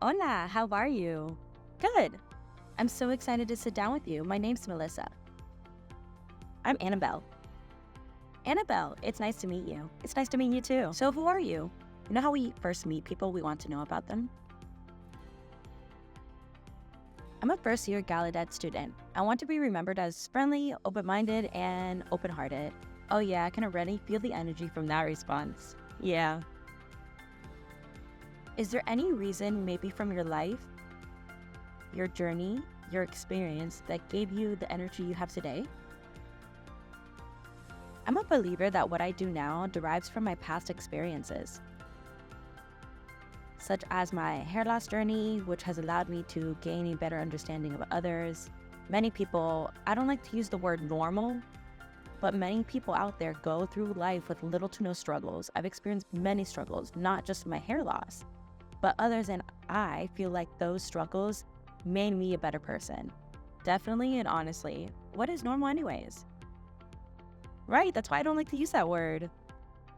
Hola, how are you? Good. I'm so excited to sit down with you. My name's Melissa. I'm Annabelle. Annabelle, it's nice to meet you. It's nice to meet you too. So who are you? You know how we first meet people, we want to know about them? I'm a first-year Gallaudet student. I want to be remembered as friendly, open-minded, and open-hearted. Oh yeah, I can already feel the energy from that response. Yeah. Is there any reason, maybe from your life, your journey, your experience, that gave you the energy you have today? I'm a believer that what I do now derives from my past experiences, such as my hair loss journey, which has allowed me to gain a better understanding of others. Many people, I don't like to use the word normal, but many people out there go through life with little to no struggles. I've experienced many struggles, not just my hair loss, but others, and I feel like those struggles made me a better person. Definitely and honestly, what is normal anyways? Right, that's why I don't like to use that word.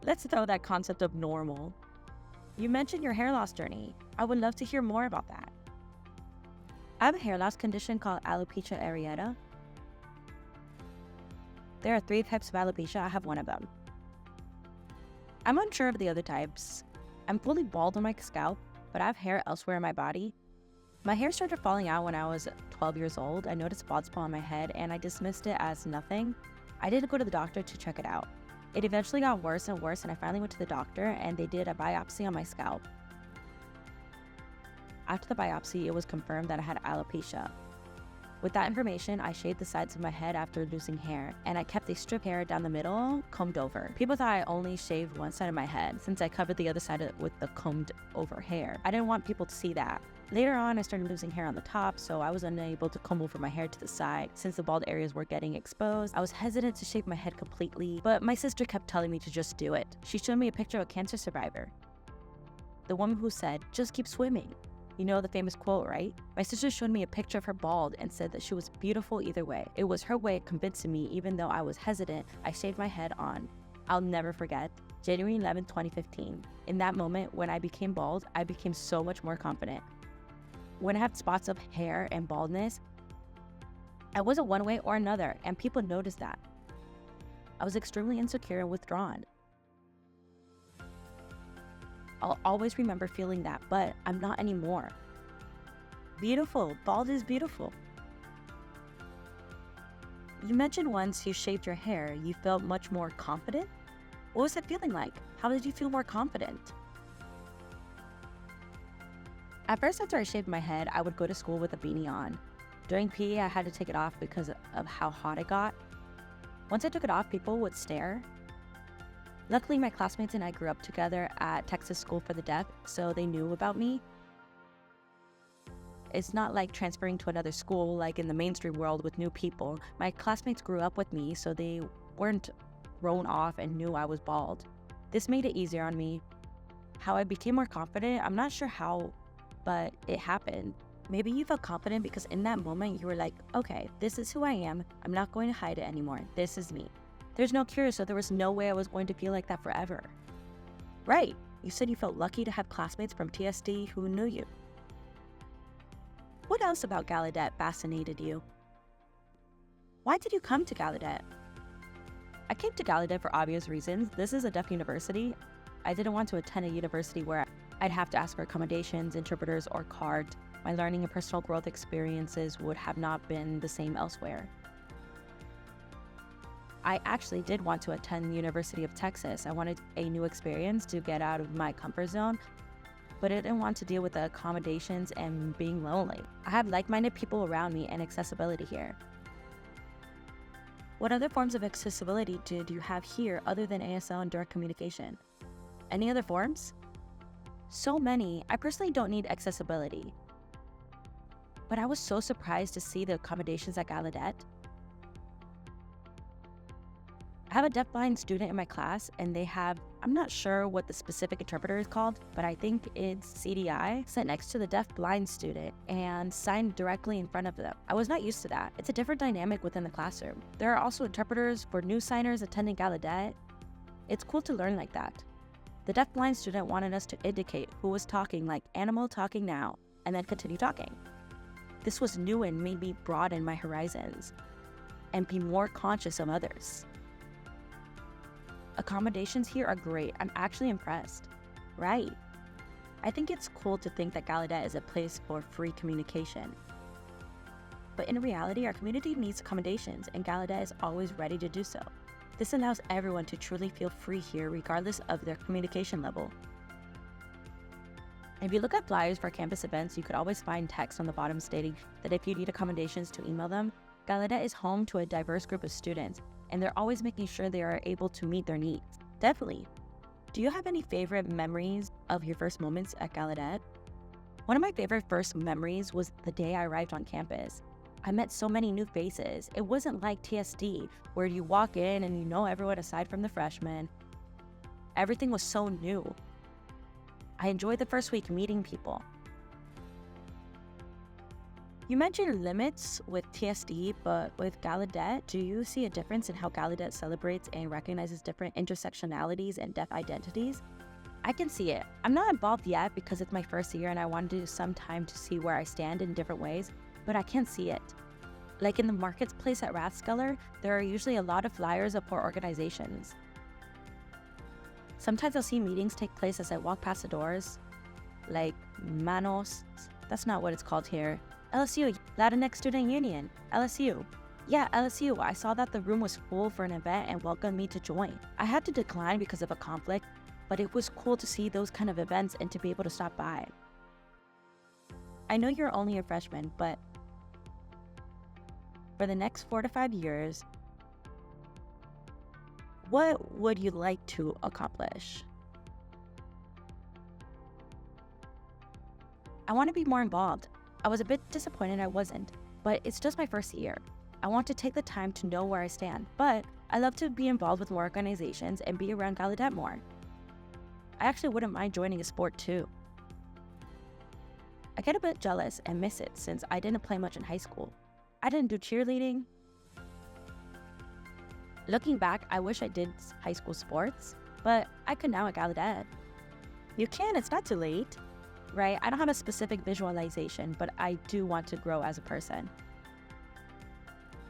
Let's throw that concept of normal. You mentioned your hair loss journey. I would love to hear more about that. I have a hair loss condition called alopecia areata. There are 3 types of alopecia. I have one of them. I'm unsure of the other types. I'm fully bald on my scalp, but I have hair elsewhere in my body. My hair started falling out when I was 12 years old. I noticed bald spot on my head and I dismissed it as nothing. I didn't go to the doctor to check it out. It eventually got worse and worse, and I finally went to the doctor and they did a biopsy on my scalp. After the biopsy, it was confirmed that I had alopecia. With that information, I shaved the sides of my head after losing hair, and I kept a strip hair down the middle, combed over. People thought I only shaved one side of my head since I covered the other side with the combed over hair. I didn't want people to see that. Later on, I started losing hair on the top, so I was unable to comb over my hair to the side. Since the bald areas were getting exposed, I was hesitant to shave my head completely, but my sister kept telling me to just do it. She showed me a picture of a cancer survivor, the woman who said, "Just keep swimming." You know the famous quote, right? My sister showed me a picture of her bald and said that she was beautiful either way. It was her way of convincing me. Even though I was hesitant, I shaved my head on. I'll never forget January 11, 2015. In that moment, when I became bald, I became so much more confident. When I had spots of hair and baldness, I wasn't one way or another, and people noticed that. I was extremely insecure and withdrawn. I'll always remember feeling that, but I'm not anymore. Beautiful. Bald is beautiful. You mentioned once you shaved your hair, you felt much more confident. What was it feeling like? How did you feel more confident? At first, after I shaved my head, I would go to school with a beanie on. During PE, I had to take it off because of how hot it got. Once I took it off, people would stare. Luckily, my classmates and I grew up together at Texas School for the Deaf, so they knew about me. It's not like transferring to another school like in the mainstream world with new people. My classmates grew up with me, so they weren't thrown off and knew I was bald. This made it easier on me. How I became more confident, I'm not sure how, but it happened. Maybe you felt confident because in that moment you were like, okay, this is who I am. I'm not going to hide it anymore. This is me. There's no cure, so there was no way I was going to feel like that forever. Right, you said you felt lucky to have classmates from TSD who knew you. What else about Gallaudet fascinated you? Why did you come to Gallaudet? I came to Gallaudet for obvious reasons. This is a deaf university. I didn't want to attend a university where I'd have to ask for accommodations, interpreters, or cards. My learning and personal growth experiences would have not been the same elsewhere. I actually did want to attend the University of Texas. I wanted a new experience to get out of my comfort zone, but I didn't want to deal with the accommodations and being lonely. I have like-minded people around me and accessibility here. What other forms of accessibility did you have here other than ASL and direct communication? Any other forms? So many. I personally don't need accessibility, but I was so surprised to see the accommodations at Gallaudet. I have a deafblind student in my class, and they have, I'm not sure what the specific interpreter is called, but I think it's CDI, sat next to the deaf-blind student and signed directly in front of them. I was not used to that. It's a different dynamic within the classroom. There are also interpreters for new signers attending Gallaudet. It's cool to learn like that. The deaf-blind student wanted us to indicate who was talking, like animal talking now. and then continue talking. This was new and made me broaden my horizons and be more conscious of others. Accommodations here are great. I'm actually impressed. Right. I think it's cool to think that Gallaudet is a place for free communication. But in reality, our community needs accommodations, and Gallaudet is always ready to do so. This allows everyone to truly feel free here, regardless of their communication level. If you look at flyers for campus events, you could always find text on the bottom stating that if you need accommodations to email them, Gallaudet is home to a diverse group of students, and they're always making sure they are able to meet their needs. Definitely. Do you have any favorite memories of your first moments at Gallaudet? One of my favorite first memories was the day I arrived on campus. I met so many new faces. It wasn't like TSD, where you walk in and you know everyone aside from the freshmen. Everything was so new. I enjoyed the first week meeting people. You mentioned limits with TSD, but with Gallaudet, do you see a difference in how Gallaudet celebrates and recognizes different intersectionalities and deaf identities? I can see it. I'm not involved yet because it's my first year and I want to do some time to see where I stand in different ways, but I can see it. Like in the marketplace at Rathskeller, there are usually a lot of flyers for organizations. Sometimes I'll see meetings take place as I walk past the doors, like Manos, that's not what it's called here. LSU, Latinx Student Union, LSU. Yeah, LSU, I saw that the room was full for an event and welcomed me to join. I had to decline because of a conflict, but it was cool to see those kind of events and to be able to stop by. I know you're only a freshman, but for the next 4 to 5 years, what would you like to accomplish? I want to be more involved. I was a bit disappointed I wasn't, but it's just my first year. I want to take the time to know where I stand, but I love to be involved with more organizations and be around Gallaudet more. I actually wouldn't mind joining a sport too. I get a bit jealous and miss it since I didn't play much in high school. I didn't do cheerleading. Looking back, I wish I did high school sports, but I could now at Gallaudet. You can, it's not too late. Right? I don't have a specific visualization, but I do want to grow as a person.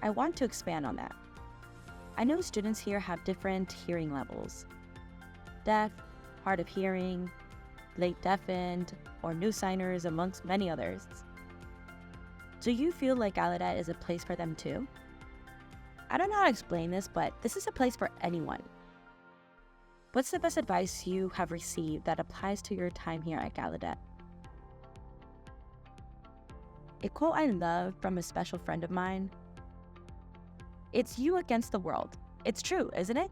I want to expand on that. I know students here have different hearing levels. Deaf, hard of hearing, late deafened, or new signers amongst many others. Do you feel like Gallaudet is a place for them too? I don't know how to explain this, but this is a place for anyone. What's the best advice you have received that applies to your time here at Gallaudet? A quote I love from a special friend of mine. It's you against the world. It's true, isn't it?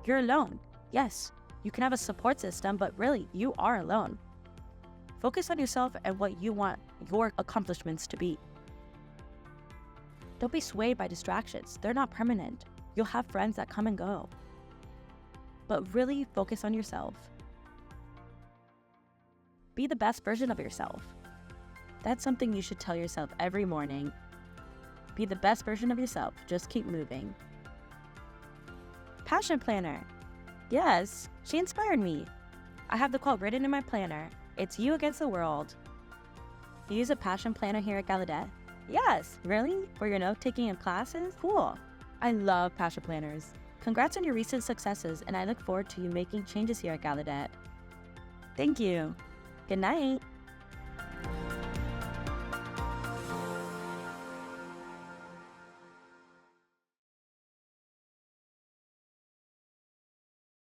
You're alone. Yes, you can have a support system, but really, you are alone. Focus on yourself and what you want your accomplishments to be. Don't be swayed by distractions. They're not permanent. You'll have friends that come and go. But really focus on yourself. Be the best version of yourself. That's something you should tell yourself every morning. Be the best version of yourself. Just keep moving. Passion planner. Yes, she inspired me. I have the quote written in my planner. It's you against the world. You use a passion planner here at Gallaudet? Yes, really? For your note-taking and classes? Cool. I love passion planners. Congrats on your recent successes, and I look forward to you making changes here at Gallaudet. Thank you. Good night.